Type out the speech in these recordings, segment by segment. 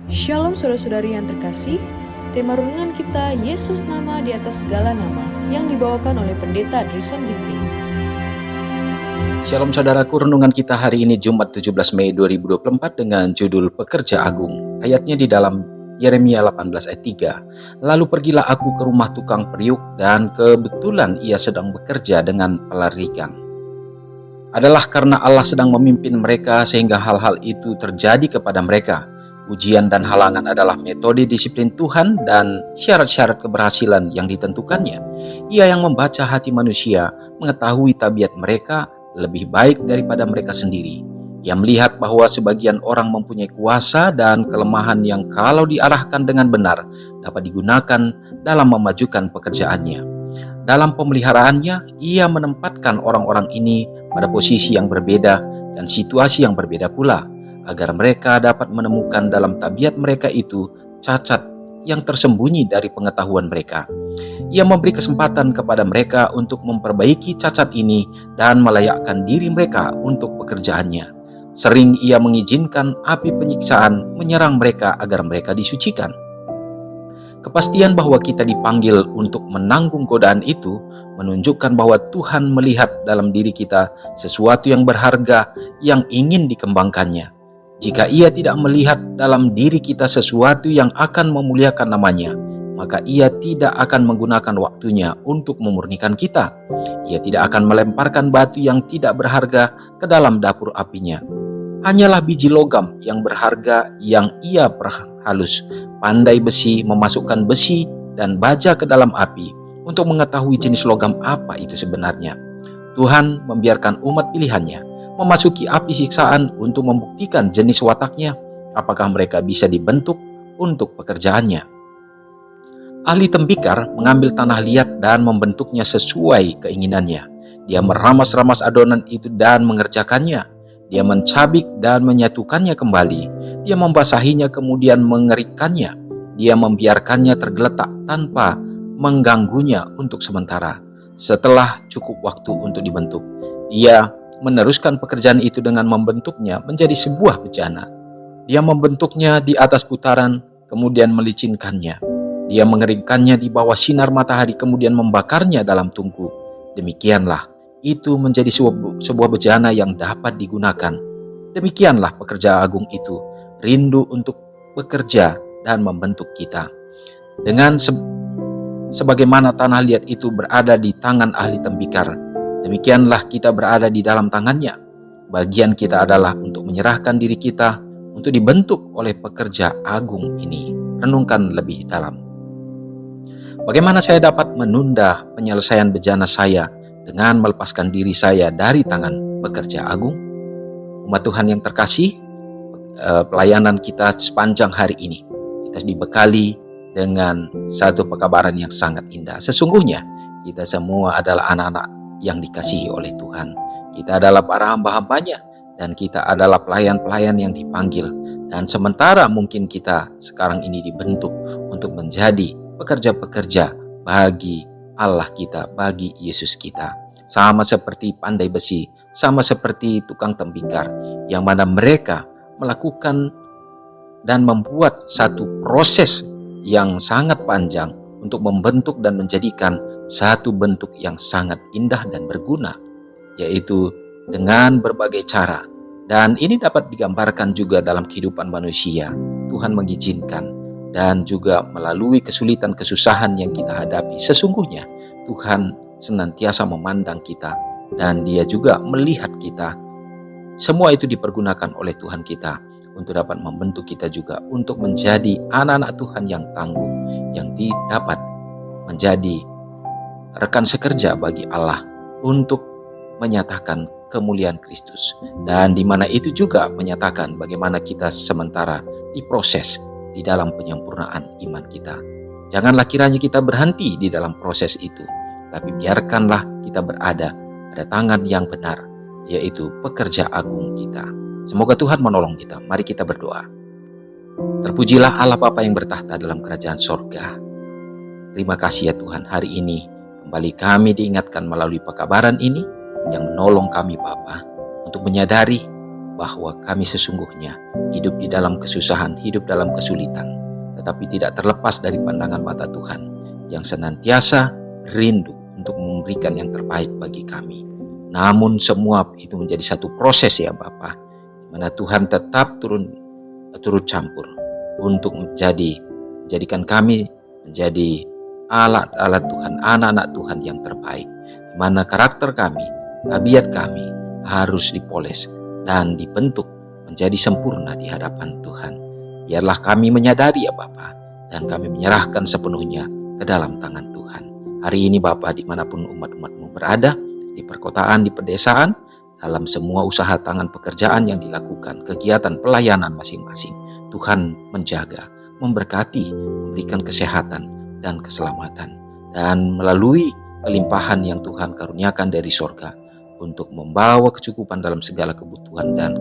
Shalom saudara-saudari yang terkasih, tema renungan kita Yesus nama di atas segala nama yang dibawakan oleh Pendeta Drison Ginting. Shalom saudaraku, renungan kita hari ini Jumat 17 Mei 2024 dengan judul Pekerja Agung. Ayatnya di dalam Yeremia 18 ayat 3. Lalu pergilah aku ke rumah tukang periuk dan kebetulan ia sedang bekerja dengan pelarikan. Adalah karena Allah sedang memimpin mereka sehingga hal-hal itu terjadi kepada mereka. Ujian dan halangan adalah metode disiplin Tuhan dan syarat-syarat keberhasilan yang ditentukannya. Ia yang membaca hati manusia, mengetahui tabiat mereka lebih baik daripada mereka sendiri. Ia melihat bahwa sebagian orang mempunyai kuasa dan kelemahan yang kalau diarahkan dengan benar dapat digunakan dalam memajukan pekerjaannya. Dalam pemeliharaannya, ia menempatkan orang-orang ini pada posisi yang berbeda dan situasi yang berbeda pula, agar mereka dapat menemukan dalam tabiat mereka itu cacat yang tersembunyi dari pengetahuan mereka. Ia memberi kesempatan kepada mereka untuk memperbaiki cacat ini dan melayakkan diri mereka untuk pekerjaannya. Sering ia mengizinkan api penyiksaan menyerang mereka agar mereka disucikan. Kepastian bahwa kita dipanggil untuk menanggung godaan itu menunjukkan bahwa Tuhan melihat dalam diri kita sesuatu yang berharga yang ingin dikembangkannya. Jika ia tidak melihat dalam diri kita sesuatu yang akan memuliakan namanya, maka ia tidak akan menggunakan waktunya untuk memurnikan kita. Ia tidak akan melemparkan batu yang tidak berharga ke dalam dapur apinya. Hanyalah biji logam yang berharga yang ia perhalus, pandai besi memasukkan besi dan baja ke dalam api untuk mengetahui jenis logam apa itu sebenarnya. Tuhan membiarkan umat pilihannya memasuki api siksaan untuk membuktikan jenis wataknya, apakah mereka bisa dibentuk untuk pekerjaannya. Ahli tembikar mengambil tanah liat dan membentuknya sesuai keinginannya. Dia meramas-ramas adonan itu dan mengerjakannya. Dia mencabik dan menyatukannya kembali. Dia membasahinya kemudian mengeringkannya. Dia membiarkannya tergeletak tanpa mengganggunya untuk sementara. Setelah cukup waktu untuk dibentuk, dia meneruskan pekerjaan itu dengan membentuknya menjadi sebuah bejana. Dia membentuknya di atas putaran, kemudian melicinkannya. Dia mengeringkannya di bawah sinar matahari, kemudian membakarnya dalam tungku. Demikianlah, itu menjadi sebuah bejana yang dapat digunakan. Demikianlah pekerja agung itu, rindu untuk bekerja dan membentuk kita. Dengan sebagaimana tanah liat itu berada di tangan ahli tembikar, demikianlah kita berada di dalam tangannya. Bagian kita adalah untuk menyerahkan diri kita untuk dibentuk oleh pekerja agung ini. Renungkan lebih dalam. Bagaimana saya dapat menunda penyelesaian bejana saya dengan melepaskan diri saya dari tangan pekerja agung? Umat Tuhan yang terkasih, pelayanan kita sepanjang hari ini, kita dibekali dengan satu pekabaran yang sangat indah. Sesungguhnya kita semua adalah anak-anak yang dikasihi oleh Tuhan. Kita adalah para hamba-hambanya dan kita adalah pelayan-pelayan yang dipanggil. Dan sementara mungkin kita sekarang ini dibentuk untuk menjadi pekerja-pekerja bagi Allah kita, bagi Yesus kita. Sama seperti pandai besi, sama seperti tukang tembikar, yang mana mereka melakukan dan membuat satu proses yang sangat panjang untuk membentuk dan menjadikan satu bentuk yang sangat indah dan berguna, yaitu dengan berbagai cara. Dan ini dapat digambarkan juga dalam kehidupan manusia. Tuhan mengizinkan dan juga melalui kesulitan kesusahan yang kita hadapi. Sesungguhnya Tuhan senantiasa memandang kita dan Dia juga melihat kita. Semua itu dipergunakan oleh Tuhan kita untuk dapat membentuk kita juga untuk menjadi anak-anak Tuhan yang tangguh, yang dapat menjadi rekan sekerja bagi Allah untuk menyatakan kemuliaan Kristus. Dan di mana itu juga menyatakan bagaimana kita sementara diproses di dalam penyempurnaan iman kita. Janganlah kiranya kita berhenti di dalam proses itu, tapi biarkanlah kita berada pada tangan yang benar, yaitu pekerja agung kita. Semoga Tuhan menolong kita. Mari kita berdoa. Terpujilah Allah Bapa yang bertahta dalam kerajaan sorga. Terima kasih ya Tuhan, hari ini kembali kami diingatkan melalui pekabaran ini yang menolong kami Bapa untuk menyadari bahwa kami sesungguhnya hidup di dalam kesusahan, hidup dalam kesulitan, tetapi tidak terlepas dari pandangan mata Tuhan yang senantiasa rindu untuk memberikan yang terbaik bagi kami. Namun semua itu menjadi satu proses ya Bapa, di mana Tuhan tetap turut campur untuk menjadikan kami menjadi alat-alat Tuhan, anak-anak Tuhan yang terbaik, di mana karakter kami, tabiat kami harus dipoles dan dibentuk menjadi sempurna di hadapan Tuhan. Biarlah kami menyadari ya Bapa, dan kami menyerahkan sepenuhnya ke dalam tangan Tuhan. Hari ini Bapa, dimanapun umat-umat-Mu berada, di perkotaan, di pedesaan, dalam semua usaha tangan pekerjaan yang dilakukan, kegiatan pelayanan masing-masing, Tuhan menjaga, memberkati, memberikan kesehatan dan keselamatan. Dan melalui kelimpahan yang Tuhan karuniakan dari sorga, untuk membawa kecukupan dalam segala kebutuhan dan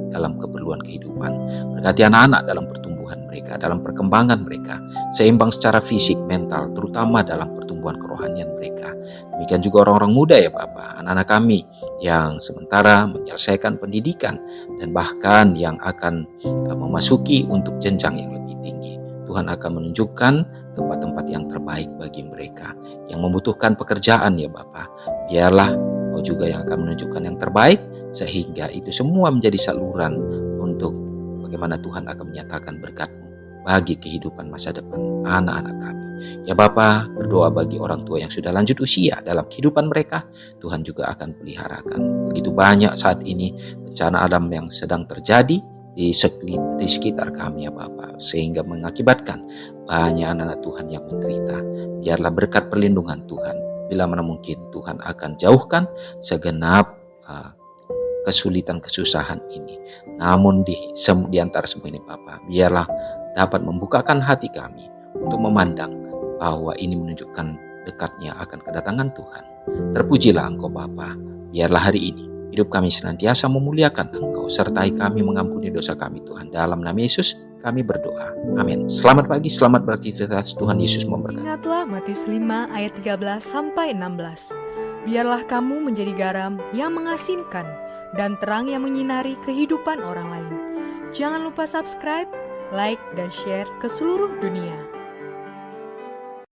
dalam keperluan kehidupan. Berkati anak-anak dalam pertumbuhan mereka, dalam perkembangan mereka, seimbang secara fisik, mental, terutama dalam pertumbuhan kerohanian mereka. Demikian juga orang-orang muda ya Bapak, anak-anak kami yang sementara menyelesaikan pendidikan dan bahkan yang akan memasuki untuk jenjang yang lebih tinggi. Tuhan akan menunjukkan tempat-tempat yang terbaik bagi mereka yang membutuhkan pekerjaan ya Bapak. Biarlah Kau juga yang akan menunjukkan yang terbaik, sehingga itu semua menjadi saluran untuk bagaimana Tuhan akan menyatakan berkat-Mu bagi kehidupan masa depan anak-anak kami. Ya Bapa, berdoa bagi orang tua yang sudah lanjut usia dalam kehidupan mereka, Tuhan juga akan peliharakan. Begitu banyak saat ini bencana alam yang sedang terjadi di sekitar kami ya Bapa, sehingga mengakibatkan banyak anak-anak Tuhan yang menderita. Biarlah berkat perlindungan Tuhan, bila mana mungkin Tuhan akan jauhkan segenap kesulitan, kesusahan ini. Namun di antara semua ini Bapa, biarlah dapat membukakan hati kami untuk memandang bahwa ini menunjukkan dekatnya akan kedatangan Tuhan. Terpujilah Engkau Bapa. Biarlah hari ini hidup kami senantiasa memuliakan Engkau, sertai kami mengampuni dosa kami Tuhan. Dalam nama Yesus kami berdoa. Amin. Selamat pagi, selamat beraktivitas. Tuhan Yesus memberkati. Ingatlah Matius 5 ayat 13-16. Biarlah kamu menjadi garam yang mengasinkan dan terang yang menyinari kehidupan orang lain. Jangan lupa subscribe, like, dan share ke seluruh dunia.